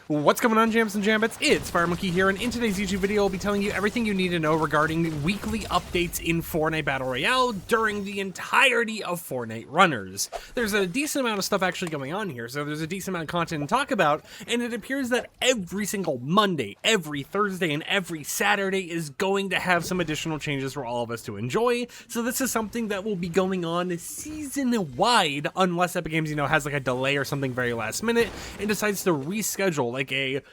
What's going on, Jams and Jambits? It's FireMonkey here, and in today's YouTube video, I'll be telling you everything you need to know regarding weekly updates in Fortnite Battle Royale during the entirety of Fortnite runners. There's a decent amount of stuff actually going on here, so there's a decent amount of content to talk about, and it appears that every single Monday, every Thursday, and every Saturday is going to have some additional changes for all of us to enjoy. So this is something that will be going on season-wide, unless Epic Games, has like a delay or something very last minute, and decides to reschedule like a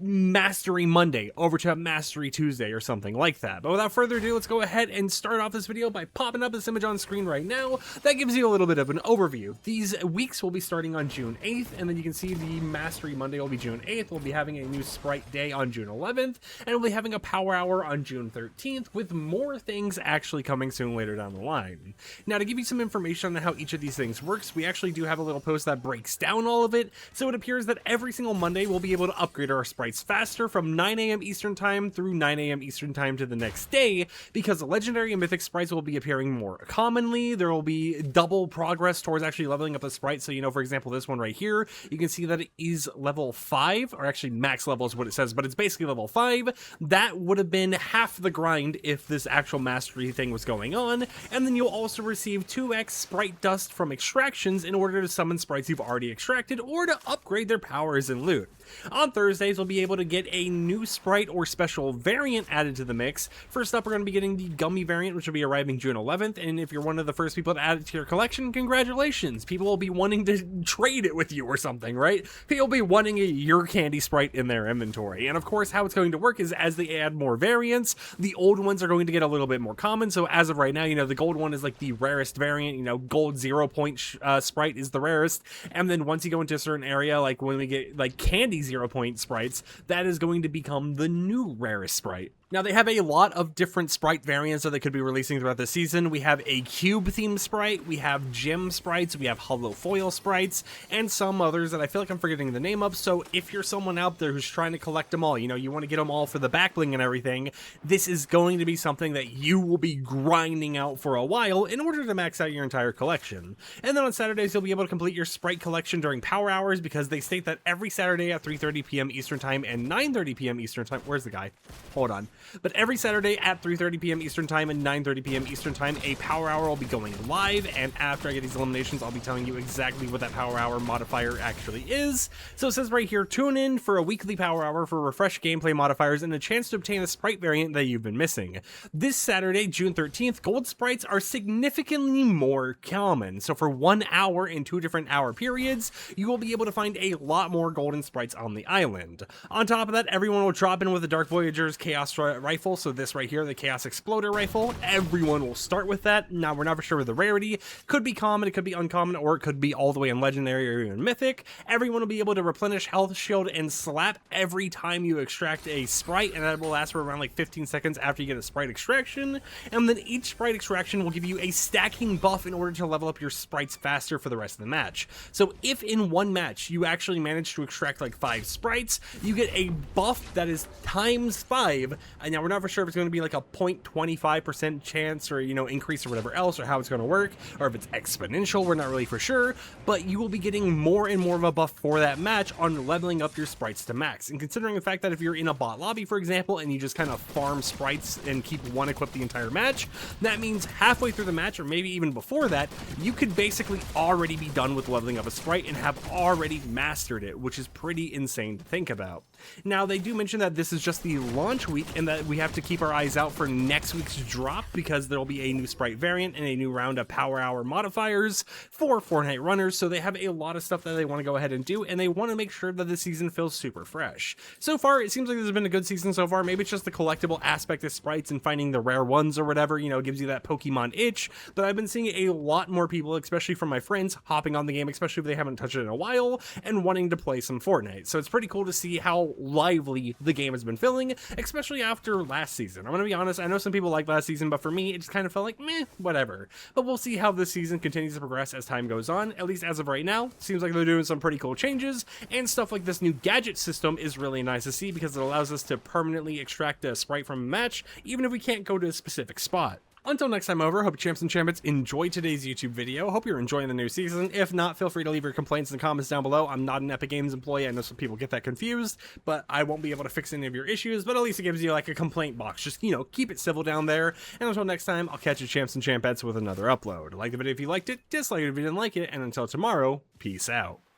Mastery Monday over to a Mastery Tuesday or something like that. But without further ado, let's go ahead and start off this video by popping up this image on screen right now. That gives you a little bit of an overview. These weeks will be starting on June 8th, and then you can see the Mastery Monday will be June 8th. We'll be having a new Sprite Day on June 11th, and we'll be having a Power Hour on June 13th, with more things actually coming soon later down the line. Now, to give you some information on how each of these things works, we actually do have a little post that breaks down all of it. So it appears that every single Monday we'll be able to upgrade our sprites faster from 9 AM Eastern Time through 9 AM Eastern Time to the next day, because legendary and mythic sprites will be appearing more commonly. There will be double progress towards actually leveling up a sprite. So, for example, this one right here, you can see that it is level 5, or actually max level is what it says, but it's basically level 5. That would have been half the grind if this actual mastery thing was going on. And then you'll also receive 2x sprite dust from extractions in order to summon sprites you've already extracted or to upgrade their powers and loot. On Thursdays, we'll be able to get a new sprite or special variant added to the mix. First up, we're going to be getting the gummy variant, which will be arriving June 11th, and if you're one of the first people to add it to your collection, congratulations! People will be wanting to trade it with you or something, right? People will be wanting a your candy sprite in their inventory. And of course, how it's going to work is as they add more variants, the old ones are going to get a little bit more common. So as of right now, the gold one is like the rarest variant, gold 0 point sprite is the rarest, and then once you go into a certain area, like when we get like candy 0 point sprites, that is going to become the new rarest sprite. Now, they have a lot of different sprite variants that they could be releasing throughout the season. We have a cube-themed sprite, we have gem sprites, we have hollow foil sprites, and some others that I feel like I'm forgetting the name of. So if you're someone out there who's trying to collect them all, you want to get them all for the back bling and everything, this is going to be something that you will be grinding out for a while in order to max out your entire collection. And then on Saturdays, you'll be able to complete your sprite collection during power hours, because they state that every Saturday at 3:30 p.m. Eastern Time and 9:30 p.m. Eastern Time. Where's the guy? Hold on. But every Saturday at 3:30 p.m. Eastern Time and 9:30 p.m. Eastern Time, a Power Hour will be going live, and after I get these eliminations, I'll be telling you exactly what that Power Hour modifier actually is. So it says right here, tune in for a weekly Power Hour for refreshed gameplay modifiers and a chance to obtain a sprite variant that you've been missing. This Saturday, June 13th, gold sprites are significantly more common. So for 1 hour in 2 different hour periods, you will be able to find a lot more golden sprites on the island. On top of that, everyone will drop in with the Dark Voyager's Chaos Rifle, so this right here, the Chaos Exploder Rifle, everyone will start with that. Now, we're not for sure with the rarity. Could be common, it could be uncommon, or it could be all the way in legendary or even mythic. Everyone will be able to replenish health, shield, and slap every time you extract a sprite, and that will last for around like 15 seconds after you get a sprite extraction. And then each sprite extraction will give you a stacking buff in order to level up your sprites faster for the rest of the match. So if in one match you actually manage to extract like 5 sprites, you get a buff that is times 5. And now we're not for sure if it's going to be like a 0.25% chance or, increase or whatever else, or how it's going to work, or if it's exponential, we're not really for sure, but you will be getting more and more of a buff for that match on leveling up your sprites to max. And considering the fact that if you're in a bot lobby, for example, and you just kind of farm sprites and keep one equipped the entire match, that means halfway through the match, or maybe even before that, you could basically already be done with leveling up a sprite and have already mastered it, which is pretty insane to think about. Now, they do mention that this is just the launch week and that we have to keep our eyes out for next week's drop, because there will be a new sprite variant and a new round of Power Hour modifiers for Fortnite runners. So they have a lot of stuff that they want to go ahead and do, and they want to make sure that the season feels super fresh. So far, it seems like this has been a good season so far. Maybe it's just the collectible aspect of sprites and finding the rare ones or whatever, gives you that Pokemon itch. But I've been seeing a lot more people, especially from my friends, hopping on the game, especially if they haven't touched it in a while, and wanting to play some Fortnite. So it's pretty cool to see how lively the game has been feeling, especially after last season. I'm gonna be honest, I know some people like last season, but for me, it just kind of felt like, meh, whatever. But we'll see how this season continues to progress as time goes on. At least as of right now, seems like they're doing some pretty cool changes, and stuff like this new gadget system is really nice to see, because it allows us to permanently extract a sprite from a match, even if we can't go to a specific spot. Until next time over, hope you champs and champions enjoyed today's YouTube video. Hope you're enjoying the new season. If not, feel free to leave your complaints in the comments down below. I'm not an Epic Games employee. I know some people get that confused, but I won't be able to fix any of your issues, but at least it gives you like a complaint box. Just, you know, keep it civil down there. And until next time, I'll catch you champs and champettes with another upload. Like the video if you liked it, dislike it if you didn't like it, and until tomorrow, peace out.